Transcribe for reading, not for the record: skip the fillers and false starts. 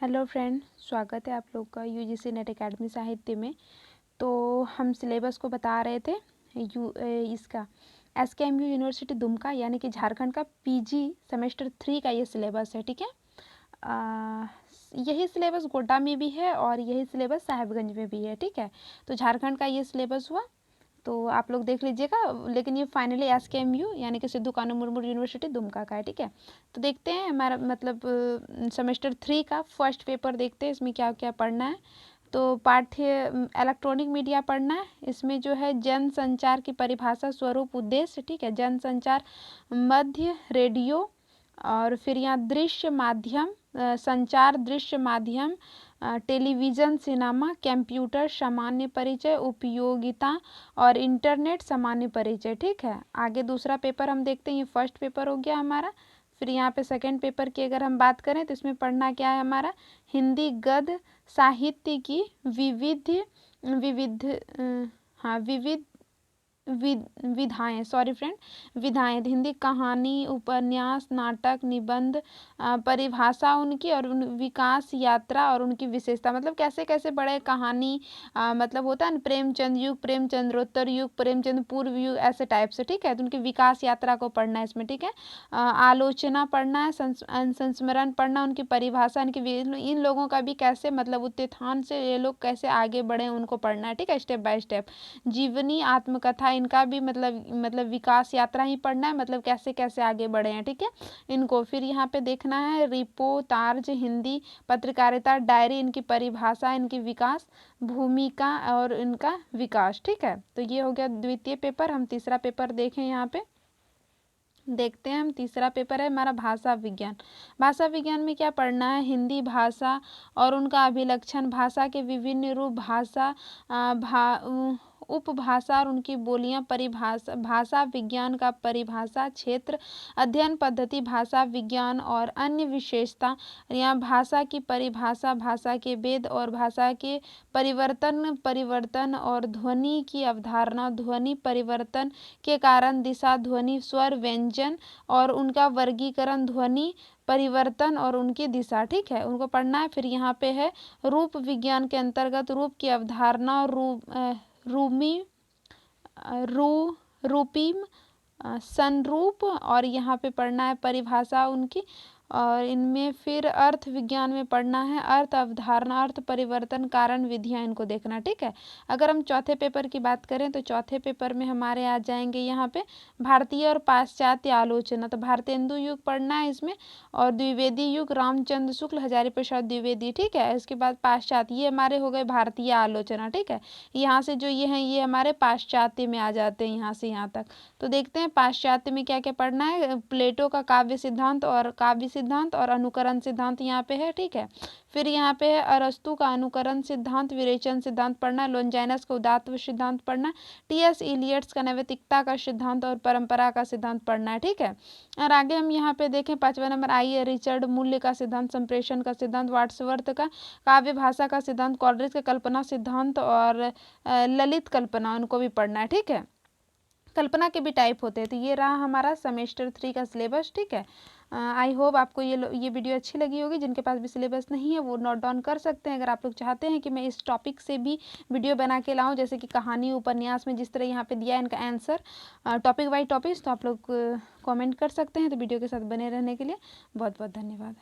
Hello friend, स्वागत है आप लोग का यूजीसी नेट एकेडमी साहित्य में। तो हम सिलेबस को बता रहे थे इसका एसकेएमयू यूनिवर्सिटी दुमका यानी कि झारखंड का पीजी सेमेस्टर 3 का ये सिलेबस है। ठीक है, यही सिलेबस गोड्डा में भी है और यही सिलेबस साहेबगंज में भी है। ठीक है, तो झारखंड का ये सिलेबस हुआ, तो आप लोग देख लीजिएगा। लेकिन ये फाइनली एसकेएमयू यानी कि सिद्धू कानू मुर्मू यूनिवर्सिटी दुमका का है। ठीक है, तो देखते हैं हमारा मतलब सेमेस्टर 3 का फर्स्ट पेपर देखते हैं, इसमें क्या क्या पढ़ना है। तो पाठ्य इलेक्ट्रॉनिक मीडिया पढ़ना है। इसमें जो है जन संचार की परिभाषा, स्वरूप, उद्देश्य। ठीक है, जन संचार मध्य रेडियो, और फिर यहाँ दृश्य माध्यम, संचार दृश्य माध्यम, टेलीविज़न, सिनेमा, कंप्यूटर सामान्य परिचय, उपयोगिता और इंटरनेट सामान्य परिचय। ठीक है, आगे दूसरा पेपर हम देखते हैं। ये फर्स्ट पेपर हो गया हमारा। फिर यहाँ पे सेकंड पेपर की अगर हम बात करें तो इसमें पढ़ना क्या है हमारा, हिंदी गद्य साहित्य की विधाएं, सॉरी फ्रेंड, विधाएं, हिंदी कहानी, उपन्यास, नाटक, निबंध, परिभाषा उनकी और विकास यात्रा और उनकी विशेषता, मतलब कैसे कैसे बढ़े कहानी, मतलब होता है ना प्रेमचंद युग, प्रेमचंद्रोत्तर युग, प्रेमचंद पूर्व युग, ऐसे टाइप से। ठीक है, तो उनकी विकास यात्रा को पढ़ना है इसमें। ठीक है, आलोचना पढ़ना है, संस्मरण पढ़ना, उनकी परिभाषा, इनकी इन लोगों का भी कैसे मतलब उत्थान से ये लोग कैसे आगे बढ़े उनको पढ़ना है। ठीक है, स्टेप बाय स्टेप। जीवनी, आत्मकथा, इनका भी मतलब विकास यात्रा ही पढ़ना है, मतलब कैसे कैसे आगे बढ़े हैं। ठीक है, इनको फिर यहाँ पे देखना है रिपोर्टाज, हिंदी पत्रकारिता, डायरी, इनकी परिभाषा, इनकी विकास भूमिका और इनका विकास। ठीक है, तो ये हो गया द्वितीय पेपर। हम तीसरा पेपर देखें, यहाँ पे देखते हैं हम। तीसरा पेपर है हमारा भाषा विज्ञान। भाषा विज्ञान में क्या पढ़ना है, हिंदी भाषा और उनका अभिलक्षण, भाषा के विभिन्न रूप, भाषा उपभाषा और उनकी बोलियां, परिभाषा, भाषा विज्ञान का परिभाषा क्षेत्र, अध्ययन पद्धति, भाषा विज्ञान और अन्य विशेषता। यहाँ भाषा की परिभाषा, भाषा के वेद और भाषा के परिवर्तन और ध्वनि की अवधारणा, ध्वनि परिवर्तन के कारण दिशा, ध्वनि, स्वर, व्यंजन और उनका वर्गीकरण, ध्वनि परिवर्तन और उनकी दिशा। ठीक है, उनको पढ़ना है। फिर यहाँ पे है रूप विज्ञान के अंतर्गत रूप की अवधारणा, रूपीम, संरूप, और यहाँ पे पढ़ना है परिभाषा उनकी। और इनमें फिर अर्थ विज्ञान में पढ़ना है अर्थ अवधारणा, अर्थ परिवर्तन, कारण, विधियाँ, इनको देखना। ठीक है, अगर हम चौथे पेपर की बात करें तो चौथे पेपर में हमारे आ जाएंगे यहाँ पे भारतीय और पाश्चात्य आलोचना। तो भारतेंदु युग पढ़ना है इसमें, और द्विवेदी युग, रामचंद्र शुक्ल, हजारी प्रसाद द्विवेदी। ठीक है, इसके बाद पाश्चात्य, ये हमारे हो गए भारतीय आलोचना। ठीक है, यहाँ से जो ये हैं ये हमारे पाश्चात्य में आ जाते हैं, यहाँ से यहाँ तक। तो देखते हैं पाश्चात्य में क्या क्या पढ़ना है। प्लेटो का काव्य सिद्धांत और अनुकरण सिद्धांत यहाँ पे है। ठीक है, फिर यहाँ पे है अरस्तु का अनुकरण सिद्धांत, विरेचन सिद्धांत पढ़ना है, लोनजाइनस का उदात्त सिद्धांत पढ़ना है, टीएस इलियट्स का नैतिकता का सिद्धांत और परंपरा का सिद्धांत पढ़ना है। ठीक है, और आगे हम यहाँ पे देखें 5वां नंबर आइए, रिचर्ड मूल्य का सिद्धांत, संप्रेषण का सिद्धांत, वाट्सवर्थ का काव्य भाषा का सिद्धांत, कॉलरिज का कल्पना सिद्धांत और ललित कल्पना, उनको भी पढ़ना है। ठीक है, कल्पना के भी टाइप होते हैं। तो ये रहा हमारा सेमेस्टर 3 का सिलेबस। ठीक है, आई होप आपको ये वीडियो अच्छी लगी होगी। जिनके पास भी सिलेबस नहीं है वो नोट डाउन कर सकते हैं। अगर आप लोग चाहते हैं कि मैं इस टॉपिक से भी वीडियो बना के लाऊं, जैसे कि कहानी, उपन्यास में जिस तरह यहाँ पे दिया है इनका आंसर टॉपिक बाई टॉपिक, तो आप लोग कमेंट कर सकते हैं। तो वीडियो के साथ बने रहने के लिए बहुत बहुत धन्यवाद।